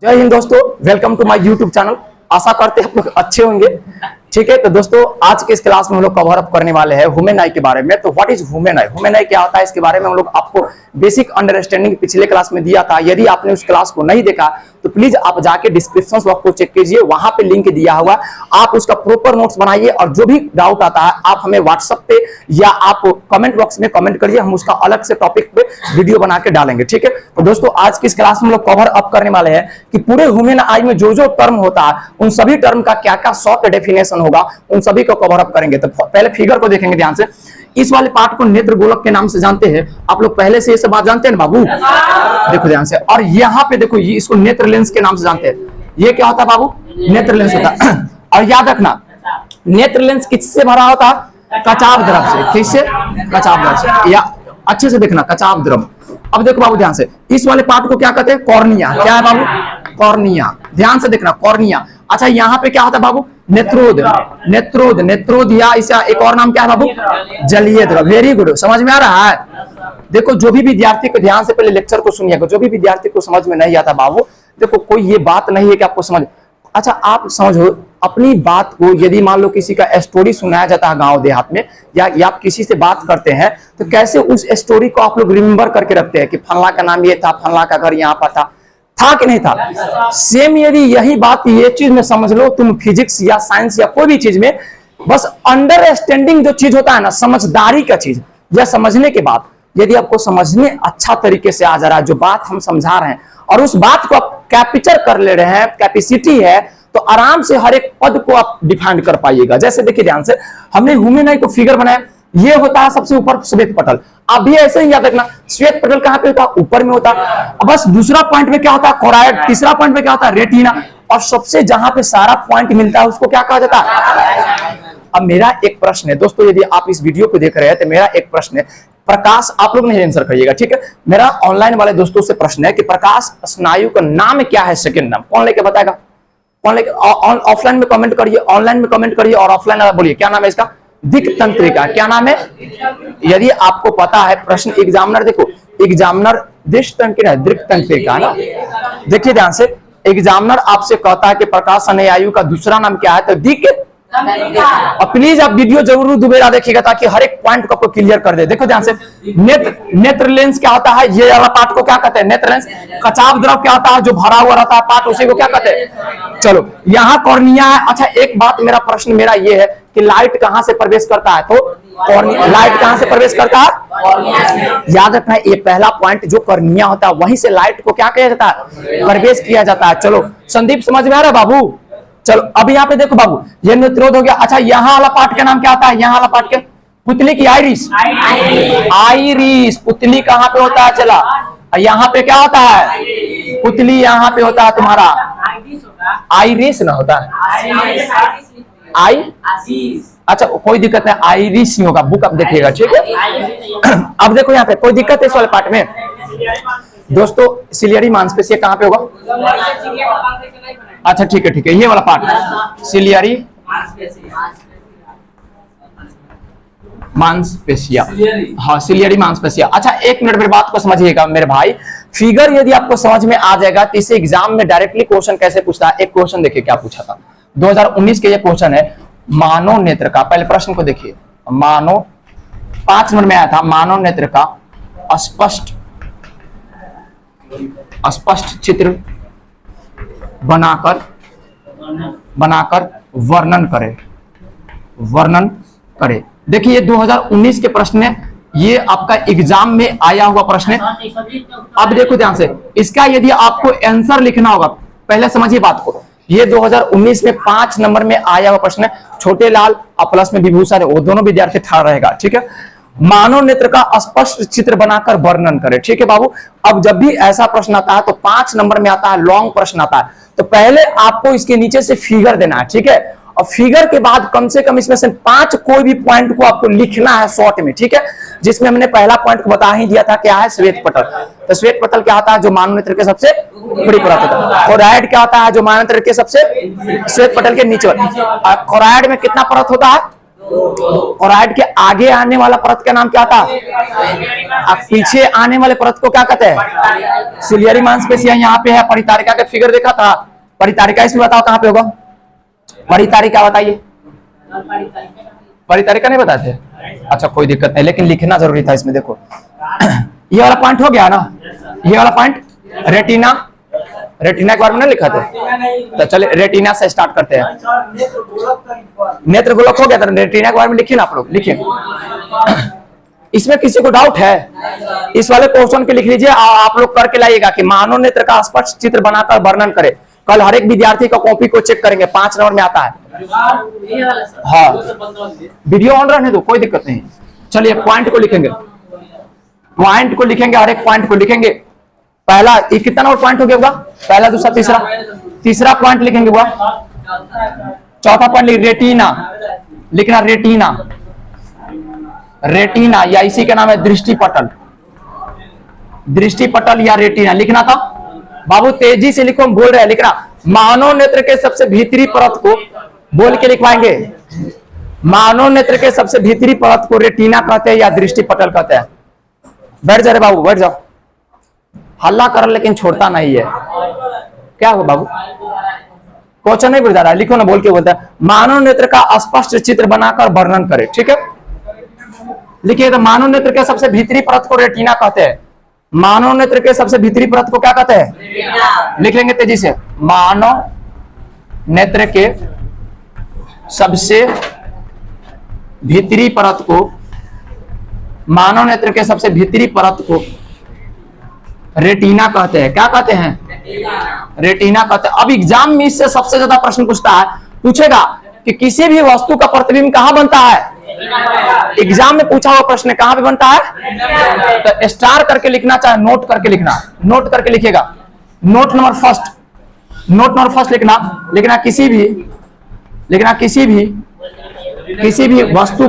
जय हिंद दोस्तों, welcome to my YouTube channel. आशा करते हैं आप लोग अच्छे होंगे। ठीक है, तो दोस्तों आज के इस क्लास में हम लोग कवर अप करने वाले हैं ह्यूमन आई के बारे में। तो what is human I, human आई क्या होता है, इसके बारे में हम लोग आपको बेसिक अंडरस्टैंडिंग पिछले क्लास में दिया था। यदि आपने उस क्लास को नहीं देखा तो प्लीज आप जाके डिस्क्रिप्शन बॉक्स को चेक कीजिए, वहां पे लिंक दिया हुआ, आप उसका प्रॉपर नोट्स बनाइए और जो भी डाउट आता है आप हमें व्हाट्सएप पे या आप कमेंट बॉक्स में कमेंट करिए, हम उसका अलग से टॉपिक पे वीडियो बना के डालेंगे। ठीक है, तो दोस्तों आज की इस क्लास में हम लोग कवर अप करने वाले हैं कि पूरे ह्यूमन आई में जो जो टर्म होता है उन सभी टर्म का क्या क्या शॉर्ट डेफिनेशन होगा, उन सभी को कवर अप करेंगे। तो पहले फिगर को देखेंगे ध्यान से। इस वाले पार्ट को नेत्र गोलक के नाम से जानते हैं, आप लोग पहले से ये सब बात जानते हैं ना बाबू, देखो ध्यान से। और यहाँ पे देखो ये इसको नेत्र लेंस के नाम से जानते हैं। ये क्या होता है बाबू, नेत्र लेंस होता है। और याद रखना नेत्र लेंस किससे भरा होता है, कचाव द्रव से। किससे, कचाव द्रव से। या अच्छे से देखना, कचाव द्रव। अब देखो बाबू ध्यान से, इस वाले पार्ट को क्या कहते हैं, कॉर्निया। क्या है बाबू, कॉर्निया। ध्यान से देखना, कॉर्निया। अच्छा यहाँ पे क्या होता है बाबू, नेत्रोद। नेत्रोद, नेत्रोद या इसका एक और नाम क्या है बाबू, जलीय द्रव। वेरी गुड, समझ में आ रहा है। देखो जो भी विद्यार्थी को ध्यान से पहले लेक्चर को सुनिएगा, जो भी विद्यार्थी को समझ में नहीं आता बाबू, देखो कोई ये बात नहीं है कि आपको समझ, अच्छा आप समझो अपनी बात को। यदि मान लो किसी का स्टोरी सुनाया जाता है गांव देहात में, या आप किसी से बात करते हैं, तो कैसे उस स्टोरी को आप लोग रिमेंबर करके रखते हैं कि फलना का नाम ये था, फलना का घर यहाँ पर था कि नहीं था। सेम यदि यही बात ये चीज में समझ लो तुम, फिजिक्स या साइंस या कोई भी चीज में, बस अंडरस्टैंडिंग जो चीज होता है ना, समझदारी का चीज, या समझने के बाद यदि आपको समझने अच्छा तरीके से आ जा रहा है जो बात हम समझा रहे हैं, और उस बात को आप कैप्चर कर ले रहे हैं, कैपेसिटी है, तो आराम से हर एक पद को आप डिफाइन कर पाइएगा। जैसे देखिए ध्यान से, हमने ह्यूमन आई को फिगर बनाया, ये होता है सबसे ऊपर श्वेत पटल। अब भी ऐसे ही याद रखना, श्वेत पटल कहां पे होता है, ऊपर में होता है। अब बस दूसरा पॉइंट में क्या होता है, कोराइड। तीसरा पॉइंट में क्या होता है, रेटिना। और सबसे जहां पे सारा पॉइंट मिलता है उसको क्या कहा जाता है। अब मेरा एक प्रश्न है दोस्तों, यदि आप इस वीडियो को देख रहे हैं तो मेरा एक प्रश्न है, प्रकाश, आप लोग नहीं आंसर करिएगा, ठीक है। मेरा ऑनलाइन वाले दोस्तों से प्रश्न है कि प्रकाश स्नायु का नाम क्या है, सेकंड नाम कौन लेके बताएगा, कौन लेके। ऑफलाइन में कमेंट करिए, ऑनलाइन में कमेंट करिए, और ऑफलाइन वाला बोलिए क्या नाम है इसका, दिक् तंत्रिका। क्या नाम है, यदि आपको पता है प्रश्न एग्जामिनर, देखो एग्जामिनर दिक् तंत्रिका ना, देखिए ध्यान से, एग्जामिनर आपसे कहता है कि प्रकाश स्नायु का दूसरा नाम क्या है, तो दिक्। और प्लीज आप वीडियो जरूर दोबारा देखिएगा ताकि हर एक पॉइंट को आपको क्लियर कर दे। देखो ध्यान से, नेत्र लेंस क्या होता है, ये वाला पार्ट को क्या कहते हैं, नेत्र लेंस। कचाव द्रव क्या होता है, जो भरा हुआ रहता है पार्ट, उसी को क्या कहते हैं। चलो यहाँ कॉर्निया है। अच्छा एक बात, मेरा प्रश्न मेरा ये है कि लाइट कहां से प्रवेश करता है, तो कॉर्निया। लाइट कहां से प्रवेश करता है, याद रखना है ये पहला पॉइंट, जो कॉर्निया होता है वहीं से लाइट को क्या किया जाता है, प्रवेश किया जाता है। चलो संदीप समझ में आ रहा है बाबू। चलो अब यहाँ पे देखो बाबू, ये नेत्रोद हो गया। अच्छा यहाँ वाला पार्ट का नाम क्या होता है, यहाँ वाला पार्ट के, पुतली की आइरिस। आइरिस, पुतली कहाँ पे होता है, चला यहाँ पे क्या होता है, पुतली यहाँ पे होता है तुम्हारा, आइरिस ना होता है, आई। अच्छा कोई दिक्कत नहीं, आइरिस ही होगा, बुक आप देखिएगा, ठीक है। अब देखो यहाँ पे कोई दिक्कत है इस वाले पार्ट में दोस्तों, सिलियरी मांसपेशिया कहाँ पे होगा। अच्छा ठीक है ठीक है, ये वाला पार्ट सिलियरी मांसपेशिया, हाँ सिलियरी मांसपेशिया। अच्छा एक मिनट मेरी बात को समझिएगा मेरे भाई, फिगर यदि आपको समझ में आ जाएगा तो इसे एग्जाम में डायरेक्टली क्वेश्चन कैसे पूछता है। एक क्वेश्चन देखिए क्या पूछा था, 2019 के ये क्वेश्चन है, मानव नेत्र का, पहले प्रश्न को देखिए, मानव 5 नंबर में आया था, मानव नेत्र का स्पष्ट चित्र बनाकर वर्णन करे। देखिए ये 2019 के प्रश्न है, ये आपका एग्जाम में आया हुआ प्रश्न है। अब देखो ध्यान से, इसका यदि आपको आंसर लिखना होगा, पहले समझिए बात को, ये 2019 में 5 नंबर में आया हुआ प्रश्न है। छोटे लाल और प्लस में विभूषण, वो दोनों विद्यार्थी ठाड़ रहेगा, ठीक है। मानव नेत्र का स्पष्ट चित्र बनाकर वर्णन करे, ठीक है बाबू। अब जब भी ऐसा प्रश्न आता है तो 5 नंबर में आता है, लॉन्ग प्रश्न आता है, तो पहले आपको इसके नीचे से फिगर देना है, ठीक है। और फिगर के बाद कम से कम इसमें से 5 कोई भी पॉइंट को आपको लिखना है शॉर्ट में, ठीक है। जिसमें हमने पहला पॉइंट को बता ही दिया था, क्या है, श्वेत पटल। तो श्वेत पटल क्या होता है, जो मानव नेत्र के सबसे बड़ी परत होता है। कोराइड क्या होता है, जो मानव नेत्र के सबसे, श्वेत पटल के नीचे। कोराइड में कितना परत होता है, और हाइट के आगे आने वाला परत का नाम क्या था? अब पीछे आने वाले परत को क्या कहते हैं? सिलियरी मांसपेशियां यहाँ पे है। परितारिका का फिगर देखा था? परितारिका इसमें बताओ कहाँ पे होगा? परितारिका बताइए। परितारिका नहीं बताते? अच्छा कोई दिक्कत नहीं, लेकिन लिखना जरूरी था इसमें। देखो ये वाला पॉइंट हो गया ना, ये वाला पॉइंट रेटिना। रेटिना के बारे में नहीं लिखा था? तो चलिए रेटिना से स्टार्ट करते हैं। नेत्र गोलक हो गया था, रेटिना के बारे में लिखिए ना आप लोग, लिखिए। इसमें किसी को डाउट है? इस वाले क्वेश्चन के लिख लीजिए, आप लोग करके लाइएगा कि मानव नेत्र का स्पष्ट चित्र बनाकर वर्णन करे। कल हर एक विद्यार्थी का कॉपी को चेक करेंगे, 5 नंबर में आता है। हाँ वीडियो ऑन रहने दो, कोई दिक्कत नहीं। चलिए पॉइंट को लिखेंगे, पॉइंट को लिखेंगे, हर एक पॉइंट को लिखेंगे। पहला कितना नंबर पॉइंट हो गया होगा? पहला, दूसरा, तीसरा, तीसरा पॉइंट लिखेंगे हुआ। चौथा पॉइंट रेटिना लिखना, रेटिना। रेटिना या इसी का नाम है दृष्टि पटल। दृष्टि पटल या रेटिना लिखना था बाबू। तेजी से लिखो, हम बोल रहे हैं लिखना। मानव नेत्र के सबसे भीतरी परत को बोल के लिखवाएंगे। मानव नेत्र के सबसे भीतरी परत को रेटिना कहते हैं या दृष्टि पटल कहते हैं। बैठ जा रे बाबू, बैठ जाओ। हल्ला कर लेकिन छोड़ता नहीं है। क्या हो बाबू? क्वेश्चन नहीं बुझा रहा है, लिखो ना, बोल के बोलता है। मानव नेत्र का स्पष्ट चित्र बनाकर वर्णन करे। ठीक है, लिखिए। तो मानव नेत्र के सबसे भीतरी परत को रेटिना कहते हैं। मानव नेत्र के सबसे भीतरी परत को क्या कहते हैं? लिख लेंगे तेजी से। मानव नेत्र के सबसे भीतरी परत को, मानव नेत्र के सबसे भीतरी परत को रेटिना कहते हैं। क्या कहते हैं? रेटिना कहते हैं। अब एग्जाम में इससे सबसे ज्यादा प्रश्न पूछेगा कि किसी भी वस्तु का प्रतिबिंब कहां बनता है? एग्जाम में पूछा हुआ प्रश्न कहां पे बनता है? तो स्टार करके लिखना, चाहे नोट करके लिखना। नोट करके लिखिएगा। Note number first, note number first लिखना किसी भी वस्तु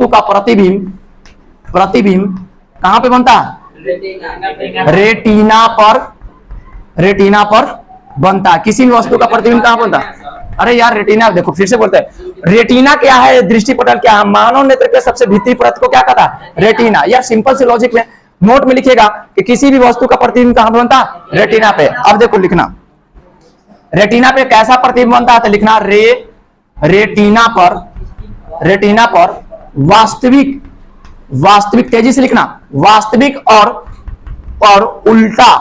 का प्रतिबिंब कहां पे बनता है? रेटिना पर बनता है। किसी भी वस्तु का प्रतिबिंब कहां बनता है? अरे यार रेटिना, देखो फिर से बोलते हैं। रेटिना क्या है, दृष्टि पटल क्या है? मानव नेत्र के सबसे भीतरी परत को क्या कहता है? रेटिना। यार सिंपल से लॉजिक में नोट में लिखिएगा कि किसी भी वस्तु का प्रतिबिंब कहां बनता है? रेटिना पे। अब देखो लिखना, रेटिना पे कैसा प्रतिबिंब बनता है? तो लिखना रेटिना पर वास्तविक, तेजी से लिखना, वास्तविक और उल्टा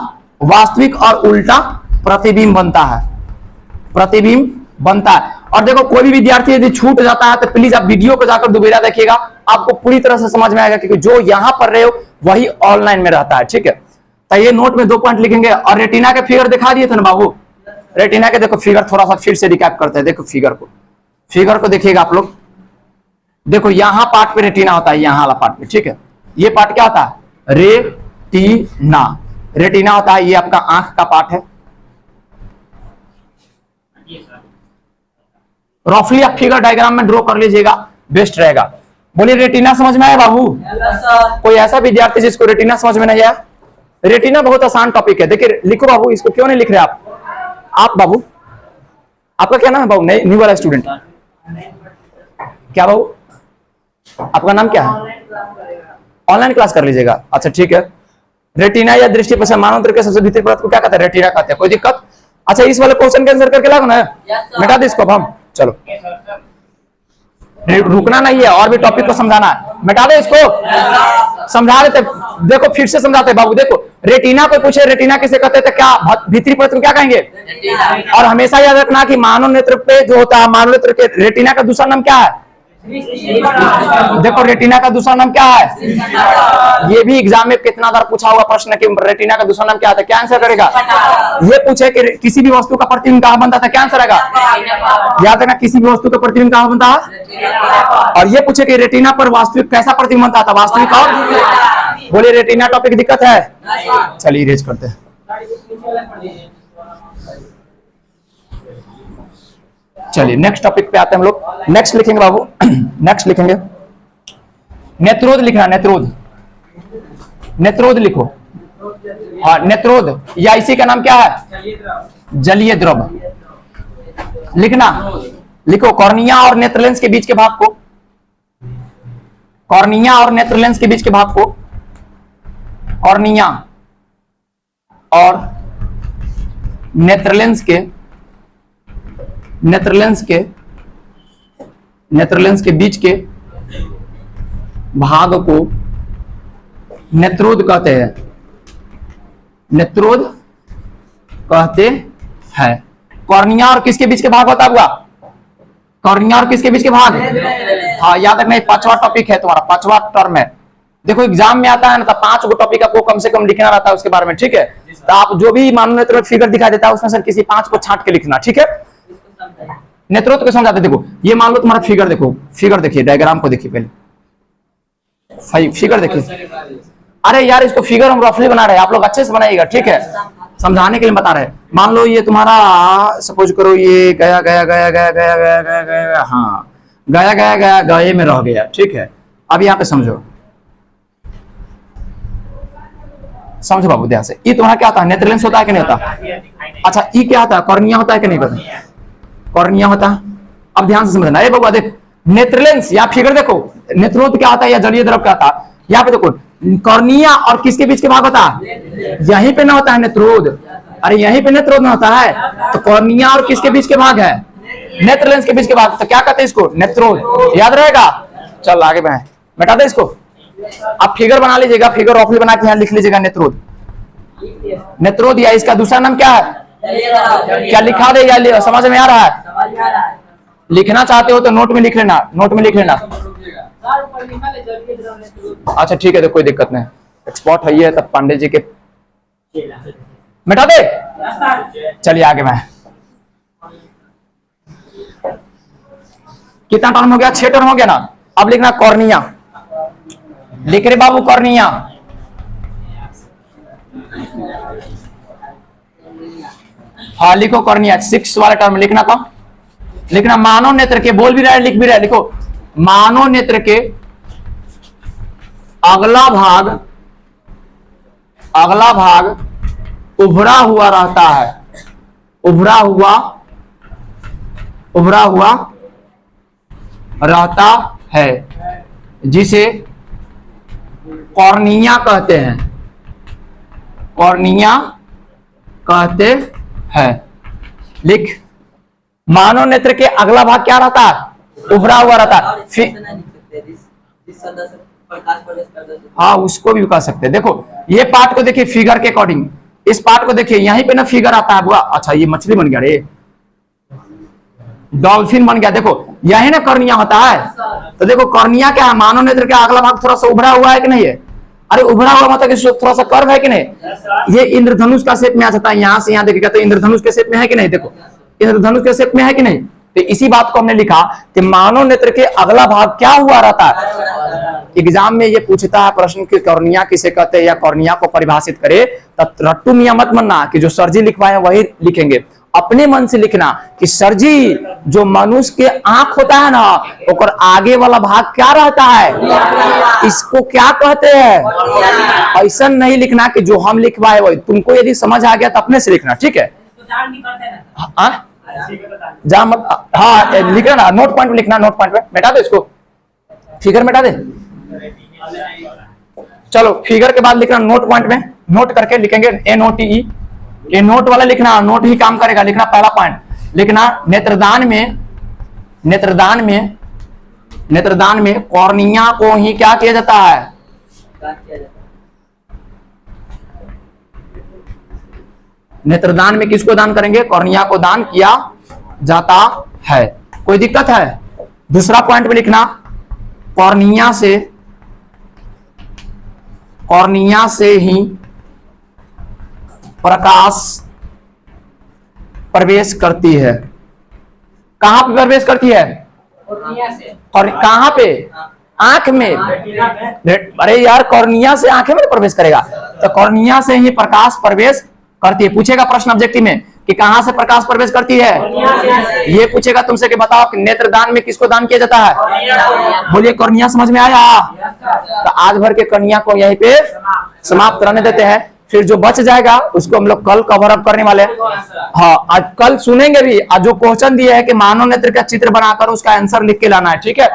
प्रतिबिंब बनता है। प्रतिबिंब बनता है। और देखो कोई भी विद्यार्थी यदि छूट जाता है तो प्लीज आप वीडियो को जाकर दोबारा देखिएगा, आपको पूरी तरह से समझ में आएगा, क्योंकि जो यहां पर रहे हो वही ऑनलाइन में रहता है। ठीक है, तो ये नोट में 2 पॉइंट लिखेंगे। और रेटिना के फिगर दिखा दिए थे ना बाबू? रेटिना के देखो फिगर थोड़ा सा फिर से रिकैप करते हैं। देखो फिगर को देखिएगा आप लोग। देखो यहां पार्ट पे रेटिना होता है, यहां वाला पार्ट पे। ठीक है, ये पार्ट क्या होता है? रेटिना होता है। ये आपका आंख का पार्ट है। रफली आप फिगर डायग्राम में ड्रॉ कर लीजिएगा, बेस्ट रहेगा। बोलिए रेटिना समझ में आया बाबू? कोई ऐसा विद्यार्थी जिसको रेटिना समझ में नहीं आया? रेटिना बहुत आसान टॉपिक है। देखिए लिखो बाबू, इसको क्यों नहीं लिख रहे आप बाबू? आपका क्या नाम है बाबू? न्यू वाला स्टूडेंट क्या बाबू? आपका नाम क्या है? ऑनलाइन क्लास कर लीजिएगा। अच्छा ठीक है। रेटिना या दृष्टि पटल मानव नेत्र के सबसे भीतरी परत को क्या कहते हैं? रेटिना कहते हैं। कोई दिक्कत? अच्छा इस वाले क्वेश्चन के आंसर करके लागो ना, मिटा दे इसको। अब हम चलो, रुकना नहीं है, और भी टॉपिक को समझाना है। मिटा दे इसको, समझा देते। देखो फिर से समझाते बाबू। देखो रेटिना को पूछे रेटिना किसे कहते हैं, क्या भीतरी परत को क्या कहेंगे? और हमेशा याद रखना कि मानव नेत्र पे जो होता है, मानव नेत्र के रेटिना का दूसरा नाम क्या है? देखो रेटिना का दूसरा नाम क्या है? ये भी एग्जाम में कितना बार पूछा हुआ प्रश्न कि रेटिना का दूसरा नाम क्या था? क्या आंसर करेगा? ये पूछे कि किसी भी वस्तु का प्रतिबिंब कहां बनता था? क्या आंसर आएगा? याद रखना, किसी भी वस्तु का प्रतिबिंब कहां बनता है? और ये पूछे कि रेटिना पर वास्तविक कैसा प्रतिबिंब बनता था? वास्तविक। और बोलिए रेटिना टॉपिक दिक्कत है? चलिए इरेज करते हैं। चलिए नेक्स्ट टॉपिक पे आते हैं हम लोग। नेक्स्ट लिखेंगे बाबू, नेक्स्ट लिखेंगे नेत्रोद। लिखना नेत्रोद लिखो। हाँ नेत्रोद, या इसी का नाम क्या है? जलीय द्रव लिखना। लिखो कॉर्निया और नेत्रलेंस के बीच के भाग को, कॉर्निया और नेत्रलेंस के बीच के भाग को, कॉर्निया और नेत्रलेंस के बीच के भाग को नेत्रोद कहते हैं, नेत्रोद कहते हैं। कॉर्निया और किसके बीच के भाग होता हुआ? कॉर्निया और किसके बीच के भाग? हाँ याद रखना, 5वां टॉपिक है तुम्हारा, 5वां टर्म है। देखो एग्जाम में आता है ना, तो 5 गो टॉपिक आपको कम से कम लिखना रहता है उसके बारे में, ठीक है। तो आप जो भी मानो नेत्र फिगर दिखा देता है उसमें से किसी 5 को छांट के लिखना, ठीक है। नेत्रोद को समझाते, देखो ये मान लो तुम्हारा फिगर, देखो फिगर देखिए, डायग्राम को देखिए पहले, फिगर देखिए। अरे यार इसको फिगर हम रफली बना रहे हैं, आप लोग अच्छे से बनाइएगा, ठीक है, समझाने के लिए बता रहे हैं। मान लो ये तुम्हारा, सपोज करो ये गया गया गया गया गया गया गया गया, हाँ गया गया गया गए में रह गया, ठीक है। अब यहाँ पे समझो बाबू ध्यान से। ये तुम्हारा क्या होता है? नेत्रलेंस होता है कि नहीं होता? अच्छा ये क्या होता है? कॉर्निया होता है कि नहीं पता? कॉर्निया होता है। अब ध्यान से समझना, ये बाबू देख, नेत्रलेंस या फिगर देखो, नेत्रोद क्या होता है या जलीय द्रव क्या होता है? यहाँ पे देखो कॉर्निया और किसके बीच के भाग होता है? यहीं पे ना होता है नेत्रोद, अरे यहीं पे नेत्रोद ना होता है, तो कॉर्निया और किसके बीच के भाग है? नेत्रलेंस के बीच के भाग, तो क्या कहते हैं इसको? नेत्रोद। याद रहेगा? चल आगे बढ़े, बैठा दे इसको। आप फिगर बना लीजिएगा, फिगर रफली बना के यहाँ लिख लीजिएगा नेत्रोद। नेत्रोद या इसका दूसरा नाम क्या है? क्या लिखा दे या समझ में आ रहा है? लिखना चाहते हो तो नोट में लिख लेना, नोट में लिख लेना। अच्छा ठीक है, तो कोई दिक्कत नहीं, एक्सपर्ट है ये, तब पांडे जी के मिटा दे। चलिए आगे मैं, कितना टर्म हो गया? 6 टर्म हो गया ना। अब लिखना कॉर्निया, लिख रहे बाबू कॉर्निया। हाँ लिखो कॉर्निया, 6 वाला टर्म लिखना था। लिखना मानव नेत्र के, बोल भी रहा है लिख भी रहा है, लिखो मानव नेत्र के अगला भाग उभरा हुआ रहता है, उभरा हुआ रहता है, जिसे कॉर्निया कहते हैं, कॉर्निया कहते हैं। लिख, मानव नेत्र के अगला भाग क्या रहता है? उभरा हुआ रहता है। हाँ उसको भी कह सकते हैं। देखो ये पार्ट को देखिए फिगर के अकॉर्डिंग, इस पार्ट को देखिए, यहीं पे ना फिगर आता है बुआ। अच्छा ये मछली बन गया रे, डॉल्फिन बन गया। देखो यही ना कॉर्निया होता है। तो देखो कॉर्निया क्या है? मानव नेत्र का अगला भाग थोड़ा सा उभरा हुआ है कि नहीं है? अरे उभरा हुआ मतलब कि थोड़ा सा कर्व है कि नहीं? ये इंद्रधनुष का शेप में आ जाता है, यहां से यहां देखिएगा तो इंद्रधनुष के शेप में है कि नहीं? देखो इंद्रधनुष के शेप में है कि नहीं? तो इसी बात को हमने लिखा कि मानव नेत्र के अगला भाग क्या हुआ रहता है। एग्जाम में ये पूछता है प्रश्न कि कॉर्निया किसे कहते हैं या कॉर्निया को परिभाषित करे, तब रट्टू मियां मत बनना कि जो सर जी लिखवाए वही लिखेंगे। अपने मन से लिखना कि सर जी जो मनुष्य के आंख होता है ना, और आगे वाला भाग क्या रहता है, इसको क्या कहते हैं। ऐसा नहीं लिखना कि जो हम लिखवाए वही। तुमको यदि समझ आ गया तो अपने से लिखना, ठीक है। जा मत, हाँ लिखना ना, नोट पॉइंट में लिखना, नोट पॉइंट में मिटा दो इसको, फिगर मिटा दे। चलो फिगर के बाद लिखना नोट पॉइंट में, नोट करके लिखेंगे NOTE। ये नोट वाला लिखना, नोट ही काम करेगा। लिखना पहला पॉइंट, लिखना नेत्रदान में कॉर्निया को ही क्या किया जाता है? नेत्रदान में किसको दान करेंगे? कॉर्निया को दान किया जाता है। कोई दिक्कत है? दूसरा पॉइंट में लिखना कॉर्निया से ही प्रकाश प्रवेश करती है। कहां पे प्रवेश करती है? और कहां पे? आंख में। अरे यार कॉर्निया से आंखें में प्रवेश करेगा, तो कॉर्निया से ही प्रकाश प्रवेश करती है। पूछेगा प्रश्न ऑब्जेक्टिव में कि कहां से प्रकाश प्रवेश करती है, ये पूछेगा तुमसे कि बताओ कि नेत्रदान में किसको दान किया जाता है? बोलिए कॉर्निया। समझ में आया? तो आज भर के कॉर्निया को यहीं पे समाप्त रहने देते हैं। फिर जो बच जाएगा उसको हम लोग कल कवर अप करने वाले हैं। हाँ, आज कल सुनेंगे भी। आज जो क्वेश्चन दिया है कि मानव नेत्र का चित्र बनाकर उसका आंसर लिख के लाना है, ठीक है।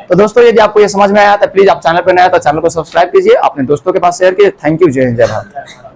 तो दोस्तों यदि आपको ये समझ में आया तो प्लीज आप चैनल पर नया तो चैनल को सब्सक्राइब कीजिए, अपने दोस्तों के पास शेयर कीजिए। थैंक यू, जय हिंद, जय भारत।